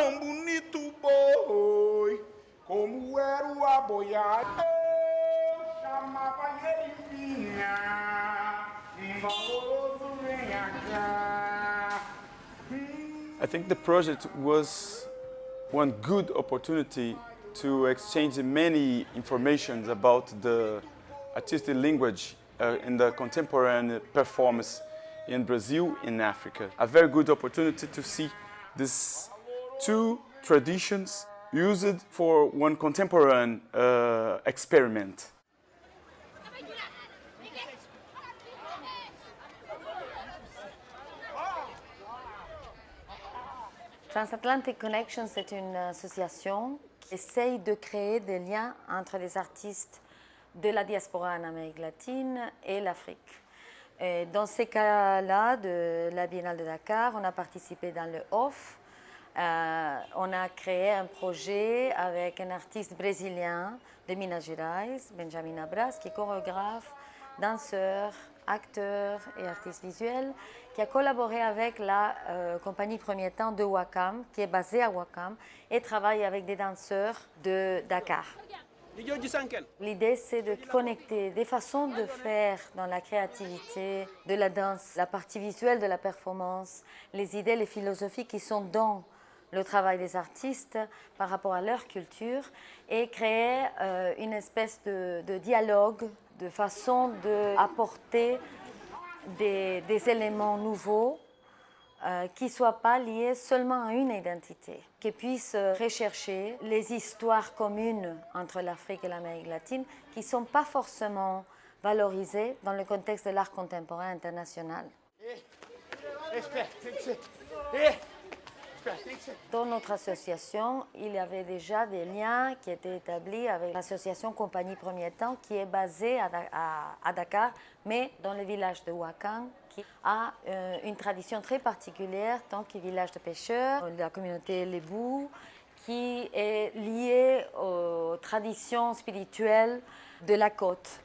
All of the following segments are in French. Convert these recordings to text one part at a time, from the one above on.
tão bonito boi, como era o aboiado. Eu chamava ele vinha, valoroso vem cá. I think the project was one good opportunity to exchange many informations about the artistic language in the contemporary performance in Brazil and Africa. A very good opportunity to see these two traditions used for one contemporary experiment. Transatlantic Connections est une association qui essaye de créer des liens entre les artistes de la diaspora en Amérique latine et l'Afrique. Dans ces cas-là, de la Biennale de Dakar, on a participé dans le OFF. On a créé un projet avec un artiste brésilien de Minas Gerais, Benjamin Abras, qui est chorégraphe, danseur, acteur et artiste visuel, qui a collaboré avec la compagnie Premier Temps de Ouakam, qui est basée à Ouakam, et travaille avec des danseurs de Dakar. L'idée, c'est de connecter des façons de faire dans la créativité de la danse, la partie visuelle de la performance, les idées, les philosophies qui sont dans le travail des artistes par rapport à leur culture et créer une espèce de dialogue, de façon d'apporter des éléments nouveaux qui ne soient pas liés seulement à une identité, qui puissent rechercher les histoires communes entre l'Afrique et l'Amérique latine qui ne sont pas forcément valorisées dans le contexte de l'art contemporain international. Dans notre association, il y avait déjà des liens qui étaient établis avec l'association Compagnie Premier Temps qui est basée à Dakar, mais dans le village de Ouakam, qui a une tradition très particulière, tant que village de pêcheurs, la communauté Lébou, qui est liée aux traditions spirituelles de la côte.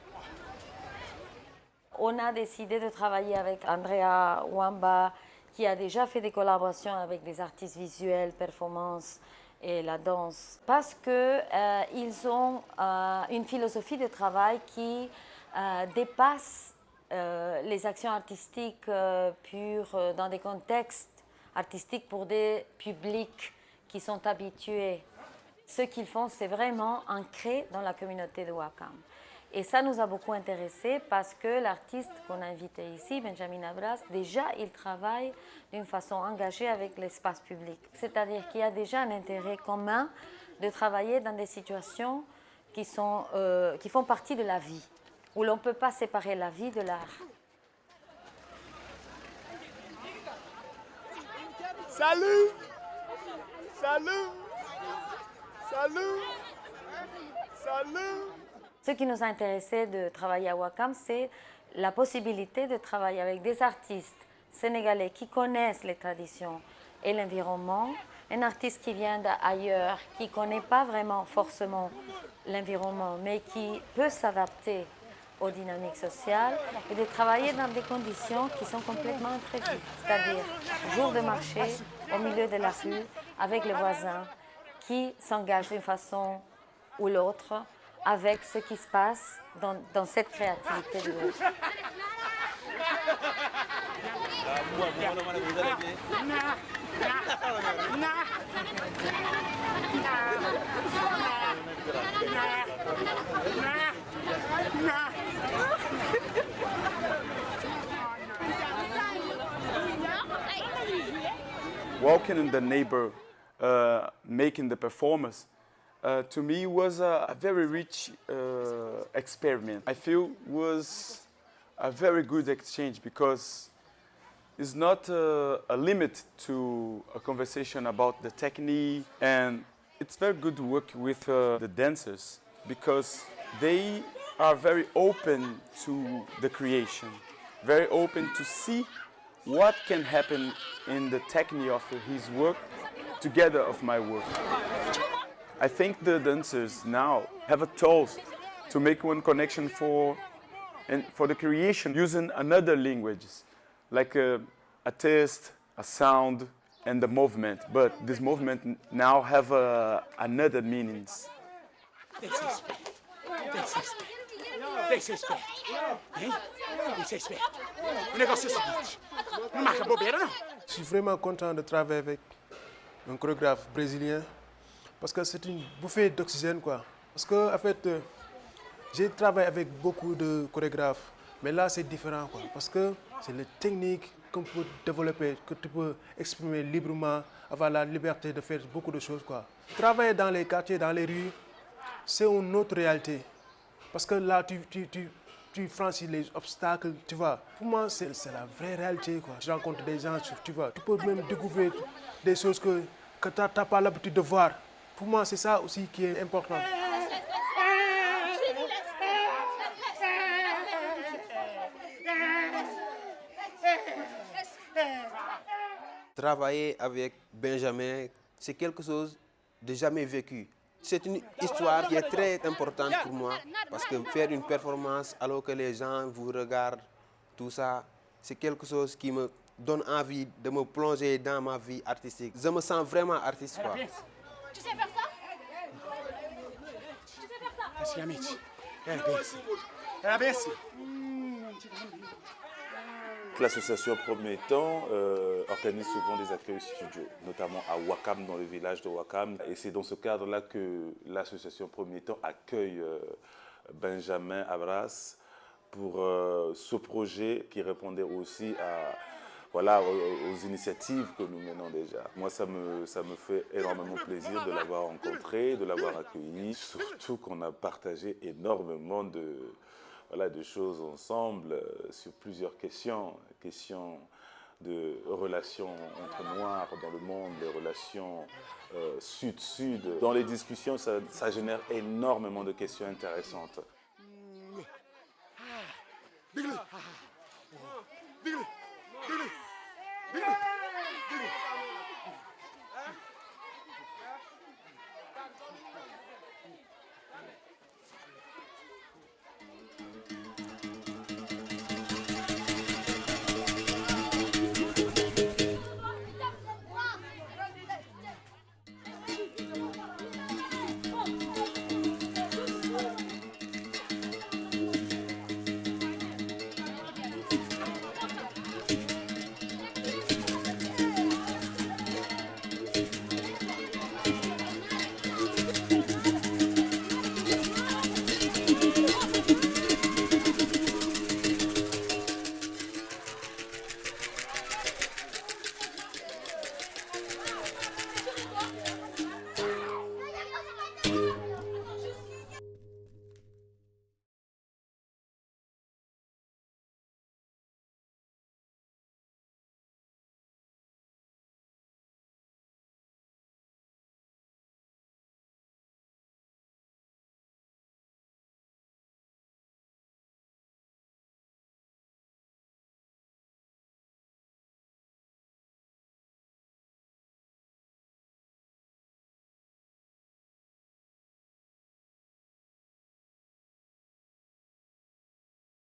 On a décidé de travailler avec Andrea Wamba, qui a déjà fait des collaborations avec des artistes visuels, performance et la danse, parce qu'ils ont une philosophie de travail qui dépasse les actions artistiques pures dans des contextes artistiques pour des publics qui sont habitués. Ce qu'ils font, c'est vraiment ancré dans la communauté de Ouakam. Et ça nous a beaucoup intéressés parce que l'artiste qu'on a invité ici, Benjamin Abras, déjà il travaille d'une façon engagée avec l'espace public. C'est-à-dire qu'il y a déjà un intérêt commun de travailler dans des situations qui font partie de la vie, où l'on ne peut pas séparer la vie de l'art. Salut! Salut! Salut! Salut! Ce qui nous a intéressé de travailler à Ouakam, c'est la possibilité de travailler avec des artistes sénégalais qui connaissent les traditions et l'environnement, un artiste qui vient d'ailleurs, qui ne connaît pas vraiment forcément l'environnement, mais qui peut s'adapter aux dynamiques sociales et de travailler dans des conditions qui sont complètement imprévues, c'est-à-dire jour de marché, au milieu de la rue, avec les voisins, qui s'engagent d'une façon ou l'autre avec ce qui se passe dans cette créativité de l'autre. Walking in the neighbor, making the performance, to me was a very rich experiment. I feel was a very good exchange because it's not a limit to a conversation about the technique, and it's very good to work with the dancers because they are very open to the creation, very open to see what can happen in the technique of his work together of my work. I think the dancers now have a tools to make one connection for the creation using another languages, like a taste, a sound, and the movement, but this movement now have another meanings. Desespero. Hein? Desespero. O negócio é o seguinte. Não marca bobeira, não. Je suis vraiment content de travailler avec un chorégraphe brésilien parce que c'est une bouffée d'oxygène, quoi. Parce que, en fait, j'ai travaillé avec beaucoup de chorégraphes, mais là, c'est différent, quoi. Parce que c'est les techniques qu'on peut développer, que tu peux exprimer librement, avoir la liberté de faire beaucoup de choses, quoi. Travailler dans les quartiers, dans les rues, c'est une autre réalité. Parce que là, tu franchis les obstacles, tu vois. Pour moi, c'est la vraie réalité, quoi. Je rencontre des gens, tu vois. Tu peux même découvrir des choses que tu n'as pas l'habitude de voir. Pour moi, c'est ça aussi qui est important. Travailler avec Benjamin, c'est quelque chose de jamais vécu. C'est une histoire qui est très importante pour moi parce que faire une performance alors que les gens vous regardent, tout ça, c'est quelque chose qui me donne envie de me plonger dans ma vie artistique. Je me sens vraiment artiste, quoi. Tu sais faire ça? Tu sais faire ça? Praticamente. Era bem assim. L'association Premier Temps organise souvent des accueils studio, notamment à Ouakam, dans le village de Ouakam. Et c'est dans ce cadre-là que l'association Premier Temps accueille Benjamin Abras pour ce projet qui répondait aussi aux initiatives que nous menons déjà. Moi, ça me fait énormément plaisir de l'avoir rencontré, de l'avoir accueilli, surtout qu'on a partagé énormément de choses ensemble sur plusieurs questions de relations entre Noirs dans le monde, des relations Sud-Sud. Dans les discussions, ça génère énormément de questions intéressantes.